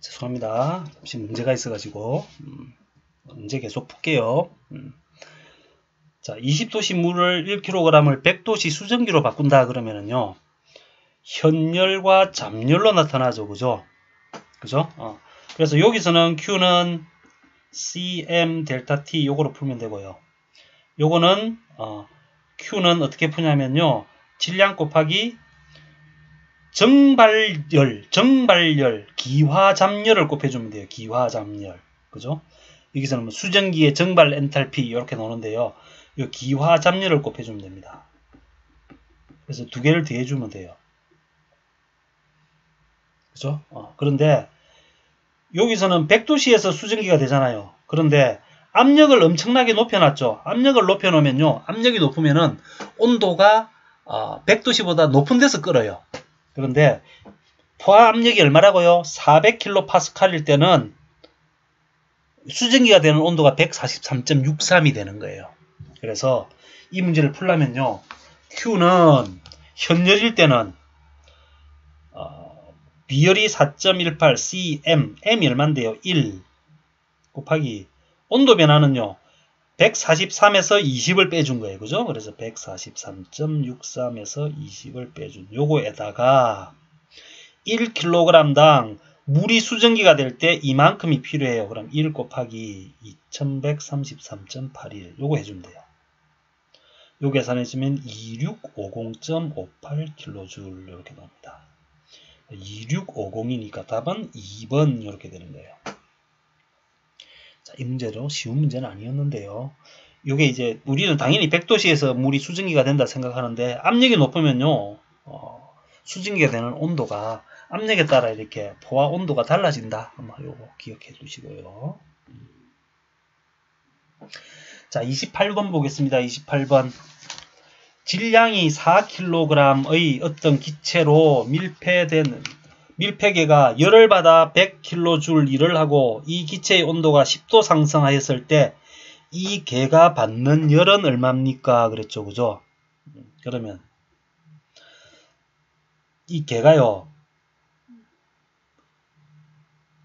죄송합니다. 혹시 문제가 있어가지고 문제 계속 풀게요. 자, 20도씨 물을 1kg을 100도씨 수증기로 바꾼다 그러면은요, 현열과 잡열로 나타나죠. 그죠? 그죠? 그래서 여기서는 Q는 Cm 델타 T 요거로 풀면 되고요. 요거는 Q는 어떻게 푸냐면요, 질량 곱하기 정발열, 기화잡열을 곱해주면 돼요. 기화잡열. 그죠? 여기서는 뭐 수증기의 정발 엔탈피 이렇게 나오는데요. 이 기화잡열을 곱해주면 됩니다. 그래서 두 개를 더해주면 돼요. 그죠? 그런데 여기서는 100도씨에서 수증기가 되잖아요. 그런데 압력을 엄청나게 높여놨죠. 압력을 높여놓으면요, 압력이 높으면은 온도가 100도씨보다 높은 데서 끓어요. 그런데 포화 압력이 얼마라고요? 400kPa일 때는 수증기가 되는 온도가 143.63이 되는 거예요. 그래서 이 문제를 풀려면요, Q는 현열일 때는 비열이 4.18 cm, m이 얼마인데요? 1 곱하기 온도 변화는요, 143에서 20을 빼준 거예요. 그죠? 그래서 143.63에서 20을 빼준 요거에다가 1kg당 물이 수증기가 될 때 이만큼이 필요해요. 그럼 1 곱하기 2133.81 요거 해주면 돼요. 요 계산해주면 2650.58kJ 이렇게 나옵니다. 2650이니까 답은 2번 이렇게 되는 거예요. 자, 이 문제도 쉬운 문제는 아니었는데요. 이게 이제 우리는 당연히 100도씨에서 물이 수증기가 된다 생각하는데 압력이 높으면요, 수증기가 되는 온도가 압력에 따라 이렇게 포화 온도가 달라진다. 아마 요거 기억해 두시고요. 자, 28번 보겠습니다. 28번. 질량이 4kg의 어떤 기체로 밀폐된 밀폐계가 열을 받아 100kJ 일을 하고 이 기체의 온도가 10도 상승하였을 때 이 계가 받는 열은 얼마입니까? 그랬죠. 그죠? 그러면 이 계가요,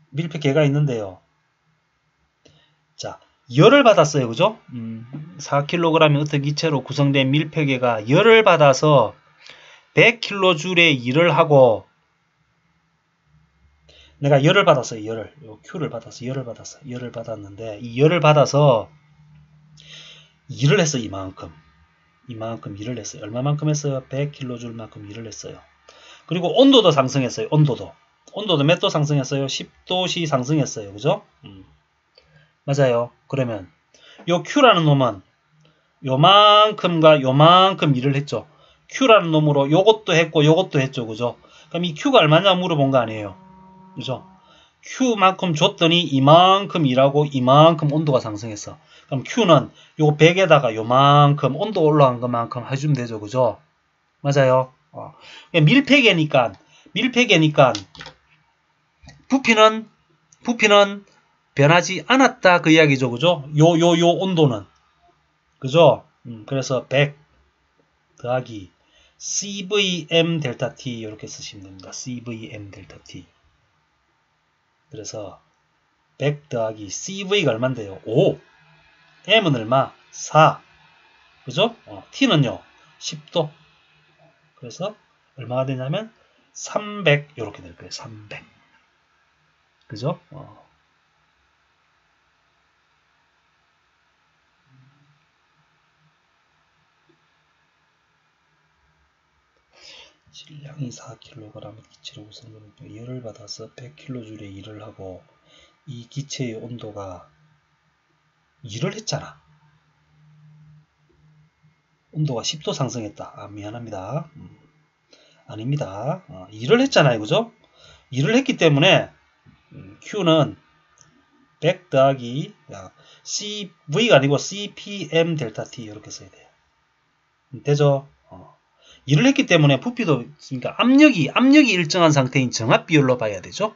밀폐계가 있는데요. 자, 열을 받았어요. 그죠? 4kg의 어떤 기체로 구성된 밀폐계가 열을 받아서 100kJ의 일을 하고, 내가 열을 받았어요. 열을. Q를 받았어. 열을 받았어. 열을 받았는데 이 열을 받아서 일을 했어. 이만큼 일을 했어요. 얼마만큼 했어요? 100kJ만큼 일을 했어요. 그리고 온도도 상승했어요. 온도도 몇 도 상승했어요? 10도씨 상승했어요. 그죠? 맞아요. 그러면 요 Q라는 놈은 요만큼과 요만큼 일을 했죠. Q라는 놈으로 요것도 했고 요것도 했죠. 그죠? 그럼 이 Q가 얼마냐 물어본 거 아니에요. 그죠? Q만큼 줬더니 이만큼 일하고 이만큼 온도가 상승했어. 그럼 Q는 요 100에다가 요만큼 온도 올라간 것만큼 해주면 되죠. 그죠? 맞아요. 밀폐계니까 부피는 변하지 않았다 그 이야기죠. 그죠? 요 온도는. 그죠? 그래서 100 더하기 CVM 델타 T 이렇게 쓰시면 됩니다. CVM 델타 T. 그래서 100 더하기 CV가 얼마인데요? 5. M은 얼마? 4. 그죠? T는요, 10도. 그래서 얼마가 되냐면 300 이렇게 될 거예요. 300. 그죠? 질량이 4kg 기체로 구성되는 열을 받아서 100kJ의 일을 하고 이 기체의 온도가 일을 했잖아. 온도가 10도 상승했다. 미안합니다. 아닙니다. 일을 했잖아요. 그죠? 일을 했기 때문에 Q는 100 더하기 CV가 아니고 CPM 델타 T 이렇게 써야 돼요. 되죠? 일을 했기 때문에 부피도 있으니까 압력이 일정한 상태인 정합 비율로 봐야 되죠.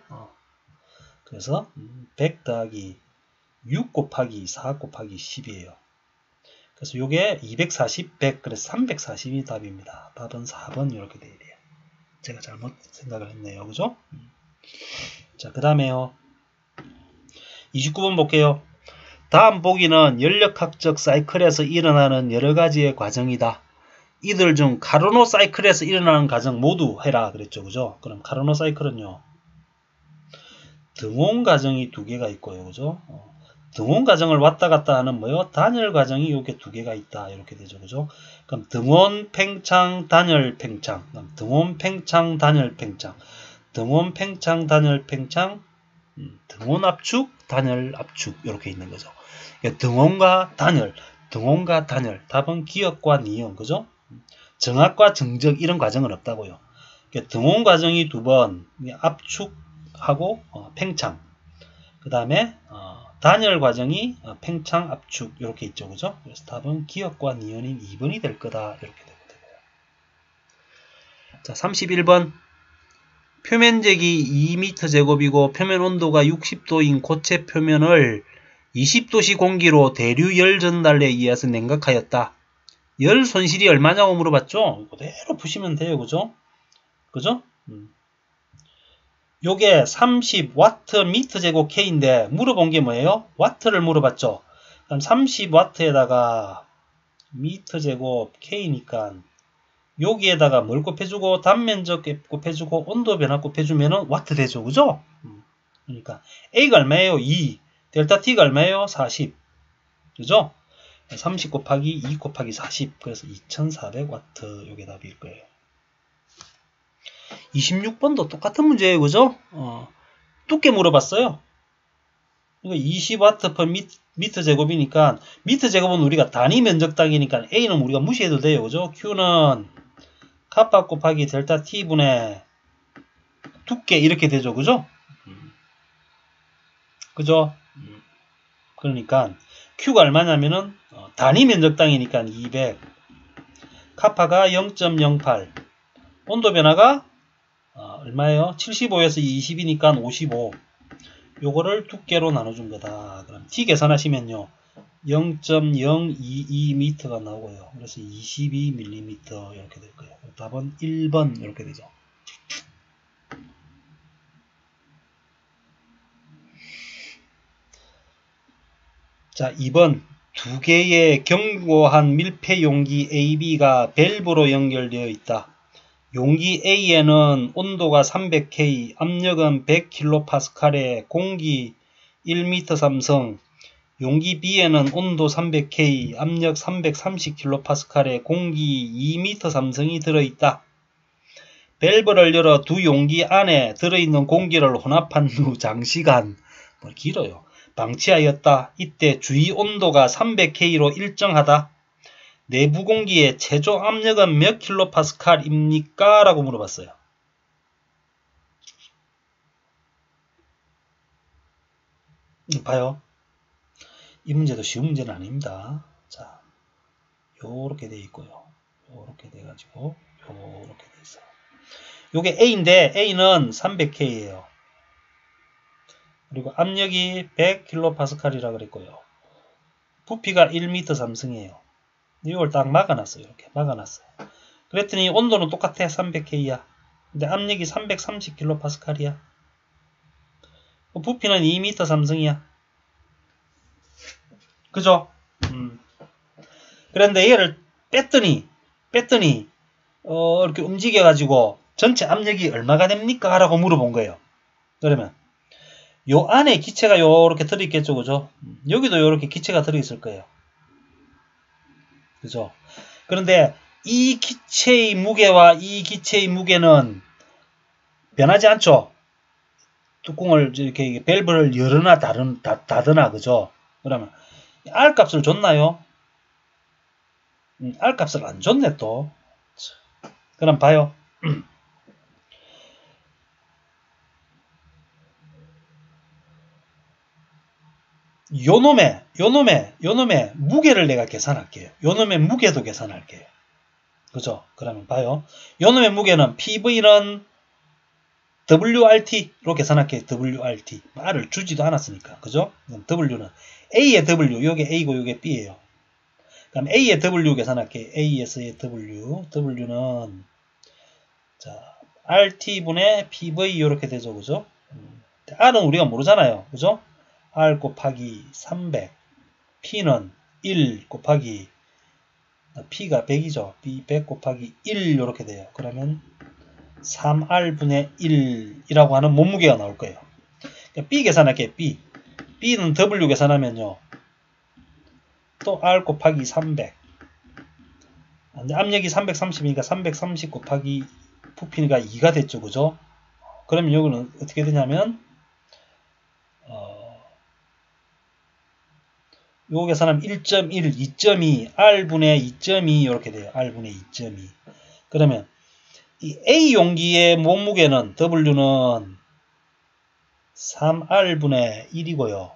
그래서 100 더하기 6 곱하기 4 곱하기 10이에요. 그래서 요게 240, 100, 그래서 340이 답입니다. 답은 4번 이렇게 돼야 돼요. 제가 잘못 생각을 했네요. 그죠? 자, 자, 그 다음에요. 29번 볼게요. 다음 보기는 연력학적 사이클에서 일어나는 여러가지의 과정이다. 이들 중 카르노 사이클에서 일어나는 과정 모두 해라 그랬죠. 그죠? 그럼 카르노 사이클은요. 등온 과정이 두 개가 있고요. 그죠? 등온 과정을 왔다 갔다 하는 뭐요? 단열 과정이 요게 두 개가 있다. 이렇게 되죠. 그죠? 그럼 등온 팽창 단열 팽창. 그럼 등온 팽창 단열 팽창. 등온 팽창 단열 팽창. 등온 압축 단열 압축 이렇게 있는 거죠. 등온과 단열. 등온과 단열. 답은 기억과 니은. 그죠? 정압과 정적 이런 과정은 없다고요. 등온 과정이 두 번 압축하고 팽창. 그 다음에 단열 과정이 팽창 압축 이렇게 있죠. 그죠? 그래서 답은 기억과 니은인 2번이 될 거다. 이렇게 되고요. 자, 31번. 표면적이 2m제곱이고 표면 온도가 60도인 고체 표면을 20도씨 공기로 대류 열 전달에 의해서 냉각하였다. 열 손실이 얼마냐고 물어봤죠? 그대로 푸시면 돼요. 그죠? 그죠? 요게 30W 미터제곱 K인데 물어본 게 뭐예요? 와트를 물어봤죠? 그럼 30W에다가 미터제곱 K니까 여기에다가 뭘 곱해주고 단면적 곱해주고 온도 변화 곱해주면은 와트 되죠. 그죠? 그러니까 A가 얼마예요? 2. 델타 T가 얼마예요? 40. 그죠? 30 곱하기 2 곱하기 40. 그래서 2400W 요게 답일 거예요. 26번도 똑같은 문제예요. 그죠? 두께 물어봤어요. 그러니까 20W 미터 제곱이니까 미터 제곱은 우리가 단위 면적당이니까 A는 우리가 무시해도 돼요. 그죠? Q는 카파 곱하기 델타 T분의 두께 이렇게 되죠. 그죠? 그죠? 그러니까 Q가 얼마냐면은 단위 면적당이니까 200 카파가 0.08 온도 변화가 얼마예요? 75에서 20이니까 55 요거를 두께로 나눠준 거다. 그럼 T 계산하시면요 0.022m가 나오고요. 그래서 22mm 이렇게 될 거예요. 답은 1번 이렇게 되죠. 자, 2번 두 개의 견고한 밀폐 용기 AB가 밸브로 연결되어 있다. 용기 A에는 온도가 300K, 압력은 100kPa에 공기 1m 삼성, 용기 B에는 온도 300K, 압력 330kPa에 공기 2m 삼성이 들어있다. 밸브를 열어 두 용기 안에 들어있는 공기를 혼합한 후 장시간, 길어요. 방치하였다. 이때 주위 온도가 300K로 일정하다. 내부 공기의 최저 압력은 몇 킬로파스칼입니까? 라고 물어봤어요. 봐요. 이 문제도 쉬운 문제는 아닙니다. 자, 요렇게 돼 있고요. 요렇게 돼 가지고 요렇게 돼 있어요. 요게 A인데 A는 300K예요. 그리고 압력이 100kPa이라 그랬고요. 부피가 1m 삼성이에요. 이걸 딱 막아놨어요. 이렇게 막아놨어요. 그랬더니 온도는 똑같아. 300K야. 근데 압력이 330kPa이야. 부피는 2m 삼성이야. 그죠? 그런데 얘를 뺐더니 이렇게 움직여가지고 전체 압력이 얼마가 됩니까? 라고 물어본 거예요. 그러면 요 안에 기체가 요렇게 들어있겠죠. 그죠? 여기도 요렇게 기체가 들어있을 거예요. 그죠? 그런데 이 기체의 무게와 이 기체의 무게는 변하지 않죠? 뚜껑을 이렇게 밸브를 열으나 닫으나 그죠? 그러면 R 값을 줬나요? R 값을 안 줬네 또. 그럼 봐요. 요놈의 무게를 내가 계산할게요. 요놈의 무게도 계산할게요. 그죠? 그러면 봐요. 요놈의 무게는 PV는 WRT로 계산할게요. WRT. R을 주지도 않았으니까. 그죠? W는 A의 W, 요게 A고 요게 B예요. 그럼 A의 W 계산할게요. AS의 W. W는 자, RT분의 PV 이렇게 되죠. 그죠? R은 우리가 모르잖아요. 그죠? R 곱하기 300. P는 1 곱하기 P가 100이죠. B 100 곱하기 1 이렇게 돼요. 그러면 3R분의 1이라고 하는 몸무게가 나올 거예요. 그러니까 B 계산할게요. B. B는 W 계산하면요. 또 R 곱하기 300. 압력이 330이니까 330 곱하기 부피가 2가 됐죠. 그죠? 그러면 여기는 어떻게 되냐면 요거 계산하면 1.1, 2.2, R분의 2.2 이렇게 돼요. R분의 2.2. 그러면 이 A 용기의 몸무게는 W는 3R분의 1이고요.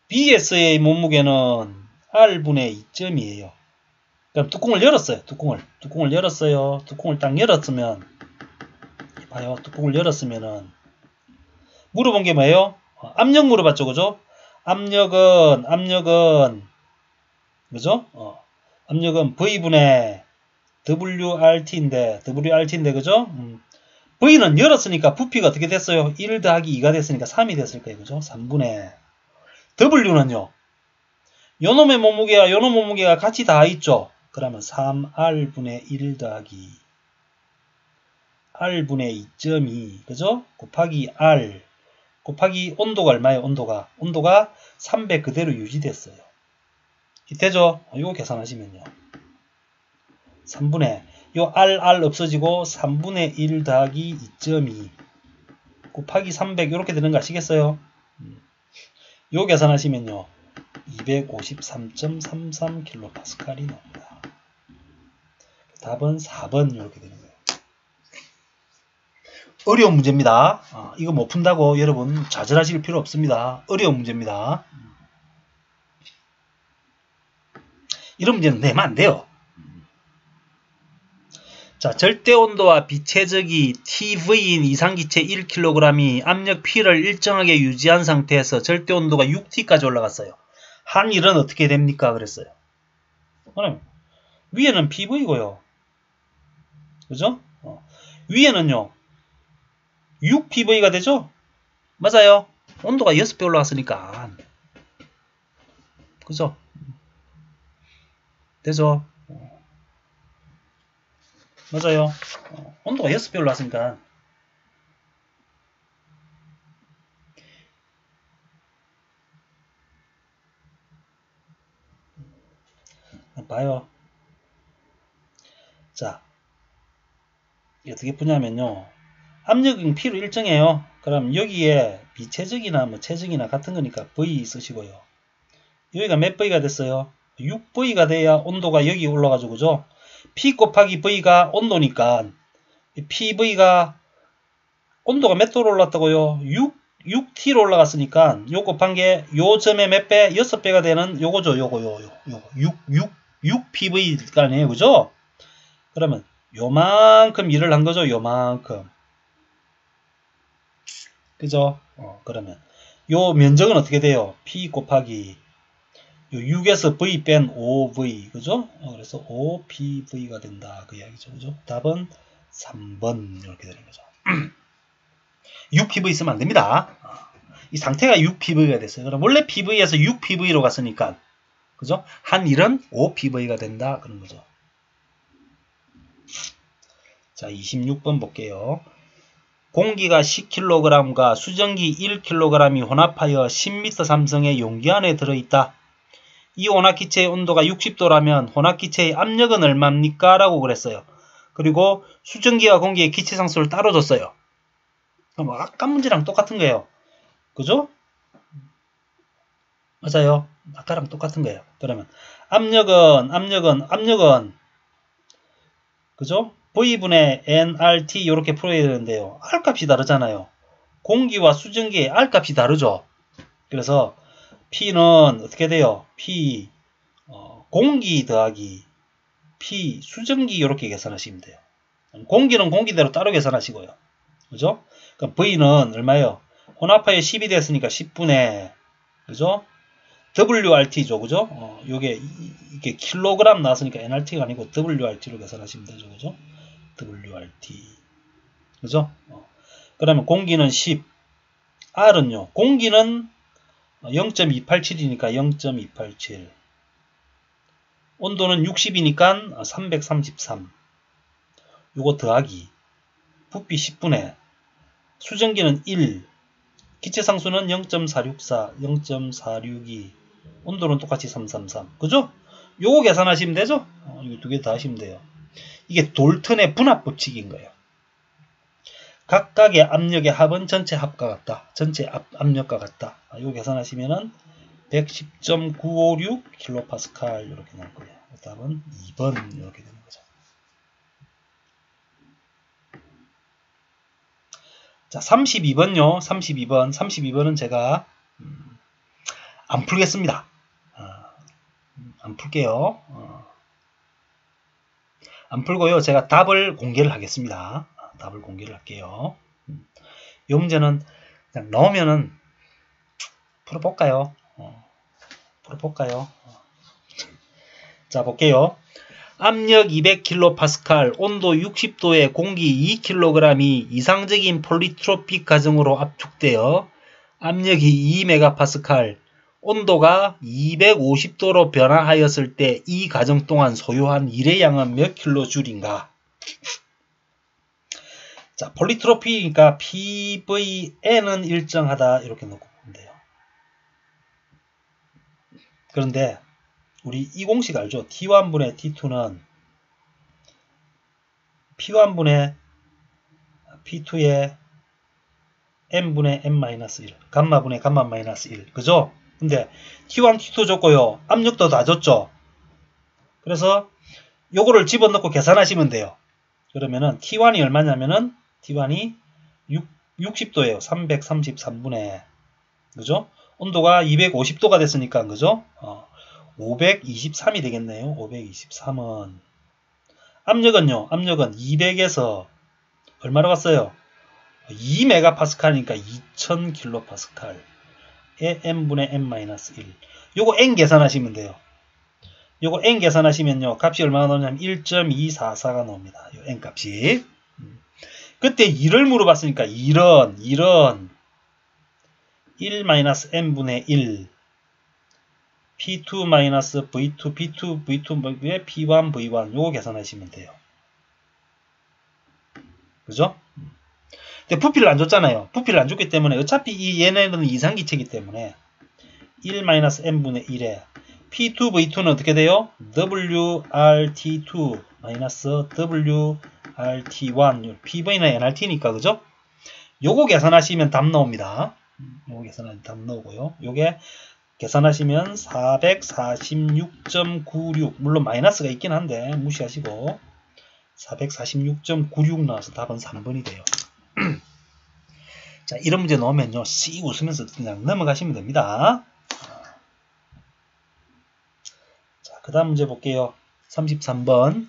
BS의 몸무게는 R분의 2.2예요. 그럼 뚜껑을 열었어요. 뚜껑을 열었어요. 뚜껑을 딱 열었으면 봐요. 뚜껑을 열었으면은 물어본 게 뭐예요? 압력 물어봤죠. 그죠? 압력은 그죠? 압력은 V분의 WRT인데 그죠? V는 열었으니까 부피가 어떻게 됐어요? 1 더하기 2가 됐으니까 3이 됐을 거예요. 그죠? 3분의 W는요. 요놈의 몸무게와 요놈 몸무게가 같이 다 있죠? 그러면 3R분의 1 더하기 R분의 2.2 그죠? 곱하기 R 곱하기 온도가 얼마예요? 온도가 300 그대로 유지됐어요. 되죠? 이거 계산하시면요. 3분의 요 R 없어지고 3분의 1 더하기 2.2 곱하기 300 이렇게 되는 거 아시겠어요? 요 계산하시면요. 253.33kPa이 나옵니다. 답은 4번 이렇게 되는 거예요. 어려운 문제입니다. 이거 못 푼다고 여러분 좌절하실 필요 없습니다. 어려운 문제입니다. 이런 문제는 내면 안 돼요. 자, 절대온도와 비체적이 TV인 이상기체 1kg이 압력 P를 일정하게 유지한 상태에서 절대온도가 6T까지 올라갔어요. 한일은 어떻게 됩니까? 그랬어요. 그럼 위에는 PV고요. 그죠? 위에는요. 6PV가 되죠? 맞아요. 온도가 6배 올라갔으니까. 그죠? 되죠? 맞아요. 온도가 6배 올라갔으니까. 봐요. 자, 어떻게 푸냐면요. 압력은 P로 일정해요. 그럼 여기에 비체적이나 뭐 체적이나 같은 거니까 V 쓰시고요. 여기가 몇 V가 됐어요? 6V가 돼야 온도가 여기 올라가죠. 그죠? P 곱하기 V가 온도니까 PV가 온도가 몇 도로 올랐다고요? 6T로 올라갔으니까 요 곱한 게 요 점에 몇 배? 6배가 되는 요거죠. 요거 6PV가 아니에요. 그죠? 그러면 요만큼 일을 한 거죠. 요만큼. 그죠? 그러면 요 면적은 어떻게 돼요? P 곱하기 요 6에서 V 뺀 5V. 그죠? 그래서 5PV가 된다. 그 이야기죠. 그죠? 답은 3번 이렇게 되는 거죠. 6PV 있으면 안 됩니다. 이 상태가 6PV가 됐어요. 그럼 원래 PV에서 6PV로 갔으니까 그죠? 한일은 5PV가 된다. 그런 거죠. 자, 26번 볼게요. 공기가 10kg과 수증기 1kg이 혼합하여 10m 삼성의 용기 안에 들어있다. 이 혼합기체의 온도가 60도라면 혼합기체의 압력은 얼마입니까? 라고 그랬어요. 그리고 수증기와 공기의 기체상수를 따로 줬어요. 그럼 아까 문제랑 똑같은 거예요. 그죠? 맞아요. 아까랑 똑같은 거예요. 그러면 압력은 그죠? V분의 nRT 이렇게 풀어야 되는데요. R값이 다르잖아요. 공기와 수증기의 R값이 다르죠. 그래서 P는 어떻게 돼요? P 공기 더하기 P 수증기 이렇게 계산하시면 돼요. 공기는 공기대로 따로 계산하시고요. 그죠? 그럼 V는 얼마예요? 혼합하여 10이 됐으니까 10분의 그죠? WRT죠. 그죠? 요게 이게 킬로그램 나왔으니까 nRT가 아니고 WRT로 계산하시면 되죠. 그죠? WRT. 그죠? 그러면 공기는 10, R은요. 공기는 0.287이니까 0.287. 온도는 60이니까 333. 요거 더하기. 부피 10분의. 수증기는 1. 기체상수는 0.464, 0.462. 온도는 똑같이 333. 그죠? 요거 계산하시면 되죠? 이거 두 개 다 하시면 돼요. 이게 돌턴의 분압 법칙인 거예요. 각각의 압력의 합은 전체 합과 같다. 전체 압력과 같다. 이거 계산하시면은 110.956 kPa 이렇게 나올 거예요. 답은 2번 이렇게 되는 거죠. 자, 32번요. 32번은 제가 안 풀겠습니다. 안 풀게요. 안 풀고요. 제가 답을 공개를 하겠습니다. 답을 공개를 할게요. 이 문제는 그냥 넣으면은 풀어볼까요? 풀어볼까요? 자, 볼게요. 압력 200kPa, 온도 60도의 공기 2kg이 이상적인 폴리트로픽 과정으로 압축되어 압력이 2MPa, 온도가 250도로 변화하였을 때 이 과정 동안 소요한 일의 양은 몇 킬로줄인가? 자, 폴리트로피니까 PVN은 일정하다 이렇게 놓고 보면 돼요. 그런데 우리 이 공식 알죠? T1분의 T2는 P1분의 P2의 N분의 N-1 감마분의 감마-1 그죠? 근데 T1, T2 줬고요. 압력도 다 줬죠? 그래서 요거를 집어넣고 계산하시면 돼요. 그러면은 T1이 얼마냐면은 T1이 60도예요. 333분의 그죠? 온도가 250도가 됐으니까 그죠? 523이 되겠네요. 523은 압력은요. 압력은 200에서 얼마로 갔어요? 2MPa니까 2000kPa에 N분의 N-1 요거 N 계산하시면 돼요. 요거 N 계산하시면요. 값이 얼마나 나오냐면 1.244가 나옵니다. 요 N 값이. 그때 2를 물어봤으니까 1은 1-N분의 1 P2-V2 P2 V2의 P1 V1 요거 계산하시면 돼요. 그죠? 근데 부피를 안 줬잖아요. 부피를 안 줬기 때문에 어차피 이 얘네는 이상기체이기 때문에 1-N분의 1에 P2 V2는 어떻게 돼요? WRT2 WRT1 PV는 NRT니까 그죠? 요거 계산하시면 답 나옵니다. 요거 계산하면 답 나오고요. 요게 계산하시면 446.96 물론 마이너스가 있긴 한데 무시하시고 446.96 나와서 답은 3번이 돼요. 자, 이런 문제 넣으면요. 씩 웃으면서 그냥 넘어가시면 됩니다. 자, 그 다음 문제 볼게요. 33번.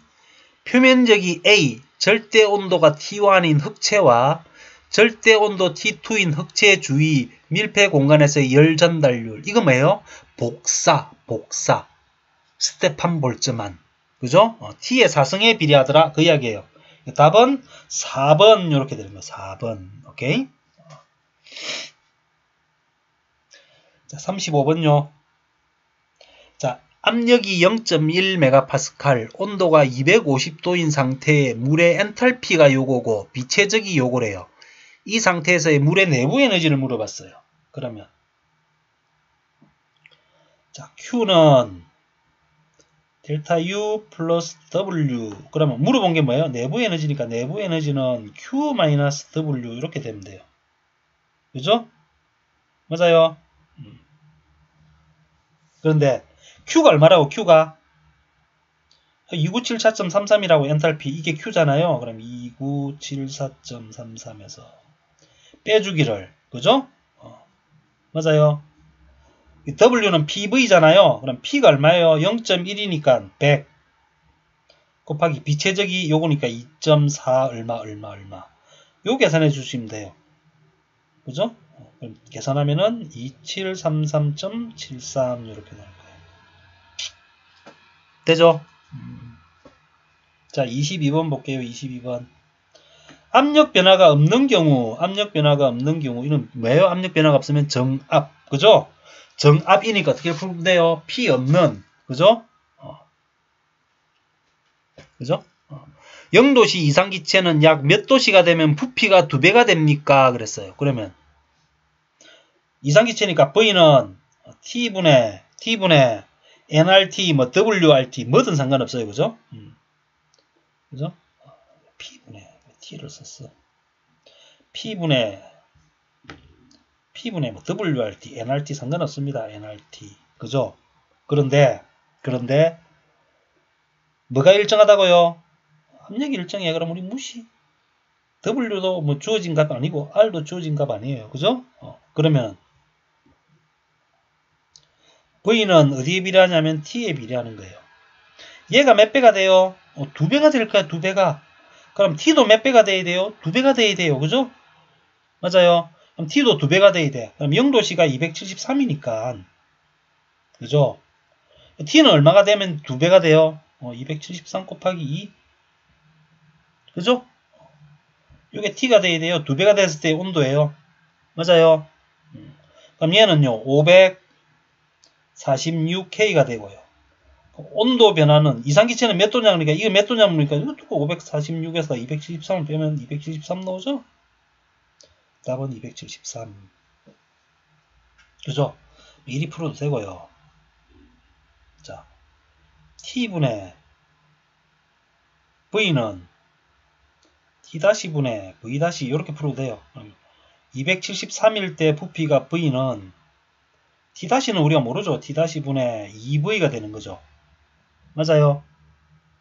표면적이 A, 절대온도가 T1인 흑체와 절대온도 T2인 흑체 주위 밀폐 공간에서의 열 전달률. 이거 뭐예요? 복사. 스테판 볼츠만. 그죠? T의 4승에 비례하더라. 그 이야기예요. 답은 4번 이렇게 되는 거예요. 4번. 오케이? 자, 35번요. 자, 압력이 0.1MPa, 온도가 250도인 상태의 물의 엔탈피가 요거고 비체적이 요거래요. 이 상태에서의 물의 내부 에너지를 물어봤어요. 그러면 자, Q는 델타 U 플러스 W. 그러면 물어본 게 뭐예요? 내부 에너지니까 내부 에너지는 Q 마이너스 W 이렇게 되면 돼요. 그죠? 맞아요. 그런데 Q가 얼마라고? Q가 2974.33이라고 엔탈피 이게 Q잖아요. 그럼 2974.33에서 빼주기를 그죠? 맞아요. W는 PV잖아요. 그럼 P가 얼마예요? 0.1이니까 100 곱하기 비체적이 요거니까 2.4 얼마 요 계산해 주시면 돼요. 그죠? 그럼 계산하면은 2733.73 이렇게 나올 거예요. 되죠? 자, 22번 볼게요. 22번. 압력 변화가 없는 경우, 이는 왜요? 압력 변화가 없으면 정압, 그죠? 정압이니까 어떻게 풀면 돼요? P 없는, 그죠? 그죠? 0도씨 이상 기체는 약 몇 도씨가 되면 부피가 2배가 됩니까? 그랬어요. 그러면 이상 기체니까 V는 T분의 nRT, 뭐 WRT 뭐든 상관없어요. 그죠? 그죠? P분의 T를 썼어. P분의 뭐 WRT, nRT 상관없습니다. nRT. 그죠? 그런데 뭐가 일정하다고요? 압력이 일정해. 그럼 우리 무시. W도 뭐 주어진 값 아니고 R도 주어진 값 아니에요. 그죠? 그러면 V는 어디에 비례하냐면 T에 비례하는 거예요. 얘가 몇 배가 돼요? 2배가 될 거야. 2배가. 그럼 T도 몇 배가 돼야 돼요? 2배가 돼야 돼요. 그죠? 맞아요. 그럼 T도 2배가 돼야 돼. 그럼 0도씨가 273이니까. 그죠? T는 얼마가 되면 2배가 돼요? 273 곱하기 2. 그죠? 이게 T가 돼야 돼요. 2배가 됐을 때 온도예요. 맞아요. 그럼 얘는요. 546K가 되고요. 온도 변화는 이상기체는 몇 도냐 그러니까 이거 몇 도냐 그러니까 이것도 546에서 273을 빼면 273 나오죠? 답은 273. 그죠? 미리 풀어도 되고요. 자, T분의 V는 T-분의 V- 이렇게 풀어도 돼요. 273일 때 부피가 V는 T-는 우리가 모르죠. T-분의 2V가 되는 거죠. 맞아요.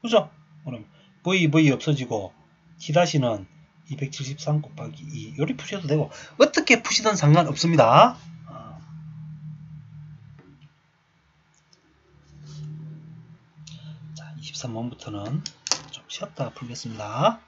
그죠? 그럼 V 없어지고 T-는 273 곱하기 2 요리 푸셔도 되고 어떻게 푸시든 상관없습니다. 자, 23번부터는 좀 쉬었다가 풀겠습니다.